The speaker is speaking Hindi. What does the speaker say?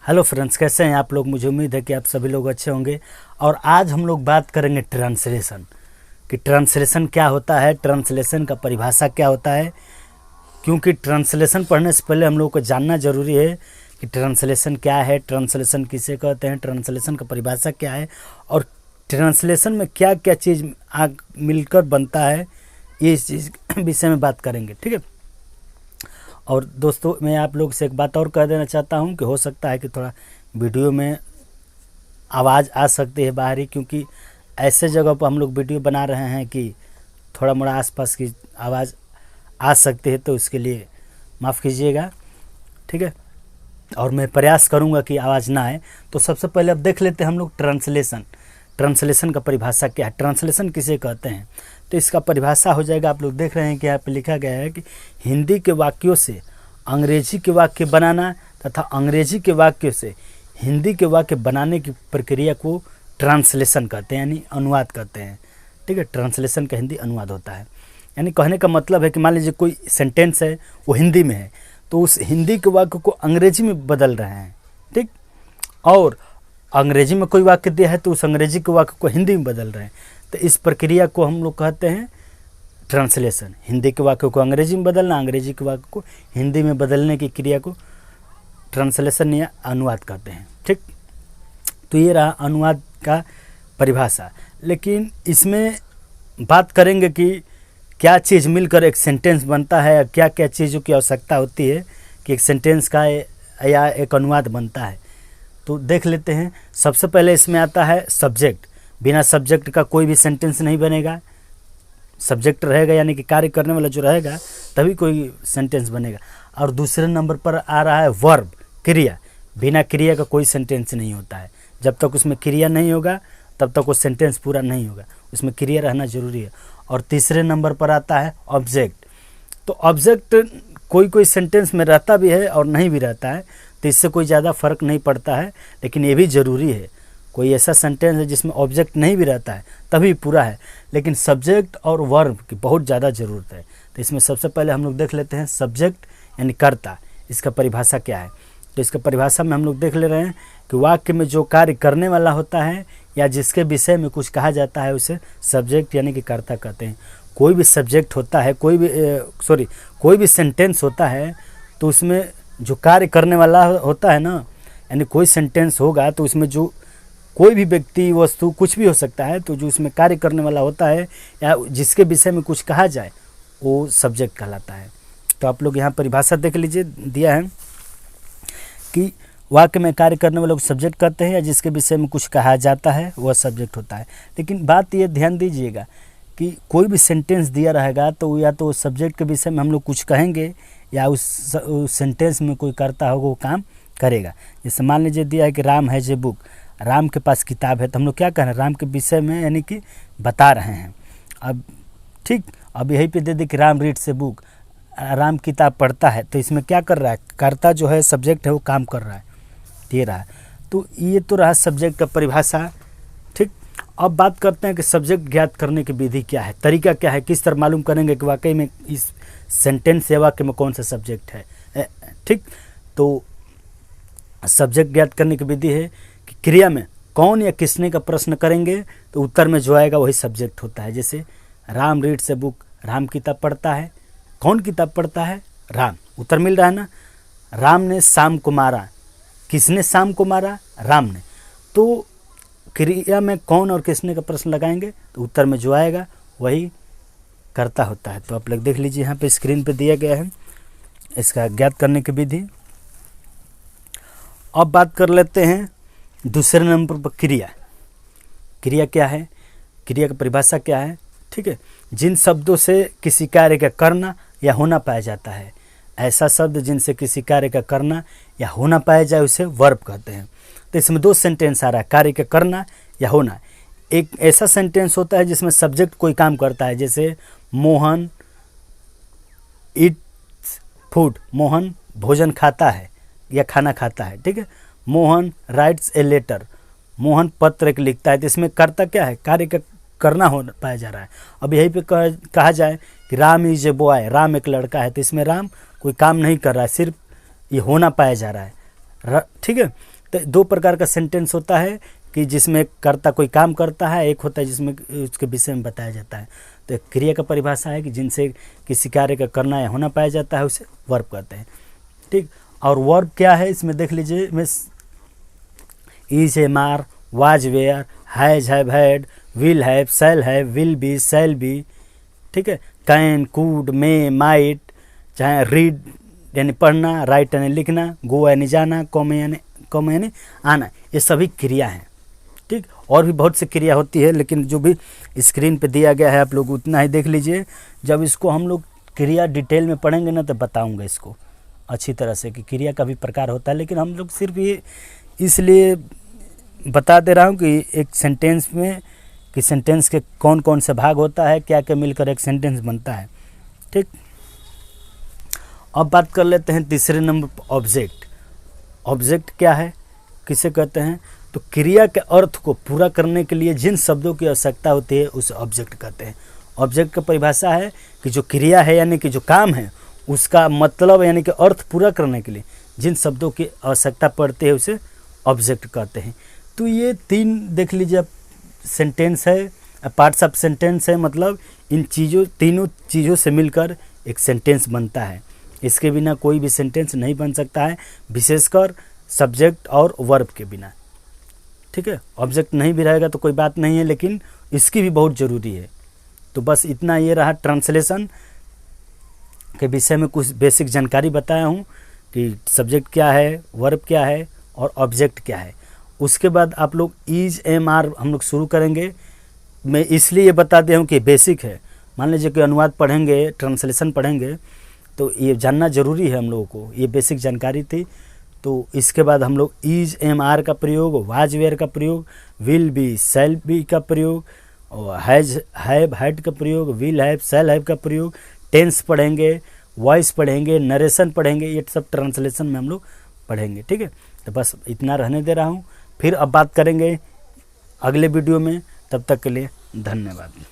हेलो फ्रेंड्स, कैसे हैं आप लोग। मुझे उम्मीद है कि आप सभी लोग अच्छे होंगे। और आज हम लोग बात करेंगे ट्रांसलेशन कि ट्रांसलेशन क्या होता है, ट्रांसलेशन का परिभाषा क्या होता है। क्योंकि ट्रांसलेशन पढ़ने से पहले हम लोग को जानना जरूरी है कि ट्रांसलेशन क्या है, ट्रांसलेशन किसे कहते हैं, ट्रांसलेशन का परिभाषा क्या है और ट्रांसलेशन में क्या क्या चीज़ मिलकर बनता है। ये इस चीज़ विषय में बात करेंगे, ठीक है। और दोस्तों, मैं आप लोग से एक बात और कह देना चाहता हूं कि हो सकता है कि थोड़ा वीडियो में आवाज़ आ सकती है बाहरी, क्योंकि ऐसे जगह पर हम लोग वीडियो बना रहे हैं कि थोड़ा मोड़ा आसपास की आवाज़ आ सकती है, तो इसके लिए माफ़ कीजिएगा, ठीक है। और मैं प्रयास करूंगा कि आवाज़ ना आए। तो सबसे पहले अब देख लेते हैं हम लोग ट्रांसलेशन का परिभाषा क्या है, ट्रांसलेशन किसे कहते हैं। तो इसका परिभाषा हो जाएगा, आप लोग देख रहे हैं कि यहाँ पे लिखा गया है कि हिंदी के वाक्यों से अंग्रेजी के वाक्य बनाना तथा अंग्रेजी के वाक्यों से हिंदी के वाक्य बनाने की प्रक्रिया को ट्रांसलेशन कहते हैं, यानी अनुवाद कहते हैं, ठीक है। ट्रांसलेशन का हिंदी अनुवाद होता है। यानी कहने का मतलब है कि मान लीजिए कोई सेंटेंस है, वो हिंदी में है, तो उस हिंदी के वाक्य को अंग्रेजी में बदल रहे हैं, ठीक। और अंग्रेजी में कोई वाक्य दिया है तो उस अंग्रेजी के वाक्य को हिंदी में बदल रहे हैं, तो इस प्रक्रिया को हम लोग कहते हैं ट्रांसलेशन। हिंदी के वाक्य को अंग्रेजी में बदलना, अंग्रेजी के वाक्य को हिंदी में बदलने की क्रिया को ट्रांसलेशन या अनुवाद कहते हैं, ठीक। तो ये रहा अनुवाद का परिभाषा। लेकिन इसमें बात करेंगे कि क्या चीज़ मिलकर एक सेंटेंस बनता है, क्या क्या चीज़ों की आवश्यकता होती है कि एक सेंटेंस का या एक अनुवाद बनता है। तो देख लेते हैं। सबसे पहले इसमें आता है सब्जेक्ट। बिना सब्जेक्ट का कोई भी सेंटेंस नहीं बनेगा। सब्जेक्ट रहेगा यानी कि कार्य करने वाला जो रहेगा तभी कोई सेंटेंस बनेगा। और दूसरे नंबर पर आ रहा है वर्ब, क्रिया। बिना क्रिया का कोई सेंटेंस नहीं होता है। जब तक उसमें क्रिया नहीं होगा तब तक वो सेंटेंस पूरा नहीं होगा, उसमें क्रिया रहना जरूरी है। और तीसरे नंबर पर आता है ऑब्जेक्ट। तो ऑब्जेक्ट कोई सेंटेंस में रहता भी है और नहीं भी रहता है, तो इससे कोई ज़्यादा फर्क नहीं पड़ता है। लेकिन ये भी ज़रूरी है, कोई ऐसा सेंटेंस है जिसमें ऑब्जेक्ट नहीं भी रहता है तभी पूरा है। लेकिन सब्जेक्ट और वर्ब की बहुत ज़्यादा ज़रूरत है। तो इसमें सबसे पहले हम लोग देख लेते हैं सब्जेक्ट यानी कर्ता, इसका परिभाषा क्या है। तो इसका परिभाषा में हम लोग देख ले रहे हैं कि वाक्य में जो कार्य करने वाला होता है या जिसके विषय में कुछ कहा जाता है उसे सब्जेक्ट यानी कि कर्ता कहते हैं। कोई भी सब्जेक्ट होता है, कोई भी सेंटेंस होता है, तो उसमें जो कार्य करने वाला होता है ना, यानी कोई सेंटेंस होगा तो उसमें जो कोई भी व्यक्ति, वस्तु, कुछ भी हो सकता है, तो जो उसमें कार्य करने वाला होता है या जिसके विषय में कुछ कहा जाए वो सब्जेक्ट कहलाता है। तो आप लोग यहाँ परिभाषा देख लीजिए, दिया है कि वाक्य में कार्य करने वाले को सब्जेक्ट कहते हैं या जिसके विषय में कुछ कहा जाता है वह सब्जेक्ट होता है। लेकिन बात ये ध्यान दीजिएगा कि कोई भी सेंटेंस दिया रहेगा तो या तो सब्जेक्ट के विषय में हम लोग कुछ कहेंगे या उस सेंटेंस में कोई करता होगा वो काम करेगा। जैसे मान लीजिए दिया है कि Ram has a book, Ram के पास किताब है, तो हम लोग क्या कह रहे हैं, राम के विषय में यानी कि बता रहे हैं। अब ठीक, अब यहीं पे दे दे कि Ram reads a book, Ram किताब पढ़ता है, तो इसमें क्या कर रहा है, कर्ता जो है सब्जेक्ट है वो काम कर रहा है, ये रहा। तो ये तो रहा सब्जेक्ट का परिभाषा, ठीक। अब बात करते हैं कि सब्जेक्ट ज्ञात करने की विधि क्या है, तरीका क्या है, किस तरह मालूम करेंगे कि वाकई में इस सेंटेंस या वाक्य में कौन सा सब्जेक्ट है, ठीक। तो सब्जेक्ट ज्ञात करने की विधि है कि क्रिया में कौन या किसने का प्रश्न करेंगे तो उत्तर में जो आएगा वही सब्जेक्ट होता है। जैसे Ram reads a book, Ram किताब पढ़ता है, कौन किताब पढ़ता है, राम, उत्तर मिल रहा है ना। राम ने शाम को मारा, किसने शाम को मारा, राम ने। तो क्रिया में कौन और किसने का प्रश्न लगाएंगे तो उत्तर में जो आएगा वही कर्ता होता है। तो आप लोग देख लीजिए, यहाँ पे स्क्रीन पे दिया गया है इसका ज्ञात करने की विधि। अब बात कर लेते हैं दूसरे नंबर पर क्रिया। क्रिया क्या है, क्रिया की परिभाषा क्या है, ठीक है। जिन शब्दों से किसी कार्य का करना या होना पाया जाता है, ऐसा शब्द जिनसे किसी कार्य का करना या होना पाया जाए उसे वर्ब कहते हैं। तो इसमें दो सेंटेंस आ रहा है, कार्य का करना या होना। एक ऐसा सेंटेंस होता है जिसमें सब्जेक्ट कोई काम करता है, जैसे मोहन ईट्स फूड, मोहन भोजन खाता है या खाना खाता है, ठीक है। Mohan writes a letter, Mohan पत्र एक लिखता है। तो इसमें कर्ता क्या है, कार्य का करना हो पाया जा रहा है। अब यहीं पे कहा जाए कि Ram is a boy, Ram एक लड़का है, तो इसमें राम कोई काम नहीं कर रहा है, सिर्फ ये होना पाया जा रहा है, ठीक है। दो प्रकार का सेंटेंस होता है कि जिसमें कर्ता कोई काम करता है, एक होता है जिसमें उसके विषय में बताया जाता है। तो क्रिया का परिभाषा है कि जिनसे किसी कार्य का करना या होना पाया जाता है उसे वर्ब कहते हैं, ठीक। और वर्ब क्या है इसमें देख लीजिए, मैं is, am are, was, were, has, have, had, will have, shall have, will be, shall be, ठीक है। कैन, कुड, मे, माइट, चाहे रीड यानी पढ़ना, राइट यानी लिखना, गो यानी जाना, कम यानी आना, ये सभी क्रिया हैं, ठीक। और भी बहुत सी क्रिया होती है, लेकिन जो भी स्क्रीन पे दिया गया है आप लोग उतना ही देख लीजिए। जब इसको हम लोग क्रिया डिटेल में पढ़ेंगे ना तो बताऊंगा इसको अच्छी तरह से कि क्रिया का भी प्रकार होता है, लेकिन हम लोग सिर्फ ये इसलिए बता दे रहा हूँ कि एक सेंटेंस में कि सेंटेंस के कौन कौन से भाग होता है, क्या क्या मिलकर एक सेंटेंस बनता है, ठीक। अब बात कर लेते हैं तीसरे नंबर पर ऑब्जेक्ट। ऑब्जेक्ट क्या है, किसे कहते हैं? तो क्रिया के अर्थ को पूरा करने के लिए जिन शब्दों की आवश्यकता होती है उसे ऑब्जेक्ट कहते हैं। ऑब्जेक्ट का परिभाषा है कि जो क्रिया है यानी कि जो काम है उसका मतलब यानी कि अर्थ पूरा करने के लिए जिन शब्दों की आवश्यकता पड़ती है उसे ऑब्जेक्ट कहते हैं। तो ये तीन देख लीजिए आप, सेंटेंस है, पार्ट्स ऑफ सेंटेंस है, मतलब इन तीनों चीज़ों से मिलकर एक सेंटेंस बनता है। इसके बिना कोई भी सेंटेंस नहीं बन सकता है, विशेषकर सब्जेक्ट और वर्ब के बिना, ठीक है। ऑब्जेक्ट नहीं भी रहेगा तो कोई बात नहीं है, लेकिन इसकी भी बहुत ज़रूरी है। तो बस इतना ये रहा, ट्रांसलेशन के विषय में कुछ बेसिक जानकारी बताया हूँ कि सब्जेक्ट क्या है, वर्ब क्या है और ऑब्जेक्ट क्या है। उसके बाद आप लोग इज, एम, आर हम लोग शुरू करेंगे। मैं इसलिए ये बता दिया हूँ कि बेसिक है। मान लीजिए कि अनुवाद पढ़ेंगे, ट्रांसलेशन पढ़ेंगे तो ये जानना ज़रूरी है हम लोगों को, ये बेसिक जानकारी थी। तो इसके बाद हम लोग इज, एम, आर का प्रयोग, वाज, वेयर का प्रयोग, विल बी, शैल बी का प्रयोग, और हैज, हैव, हैड का प्रयोग, विल हैव, शैल हैव का प्रयोग, टेंस पढ़ेंगे, वॉइस पढ़ेंगे, नरेशन पढ़ेंगे, ये सब ट्रांसलेशन में हम लोग पढ़ेंगे, ठीक है। तो बस इतना रहने दे रहा हूँ, फिर अब बात करेंगे अगले वीडियो में। तब तक के लिए धन्यवाद।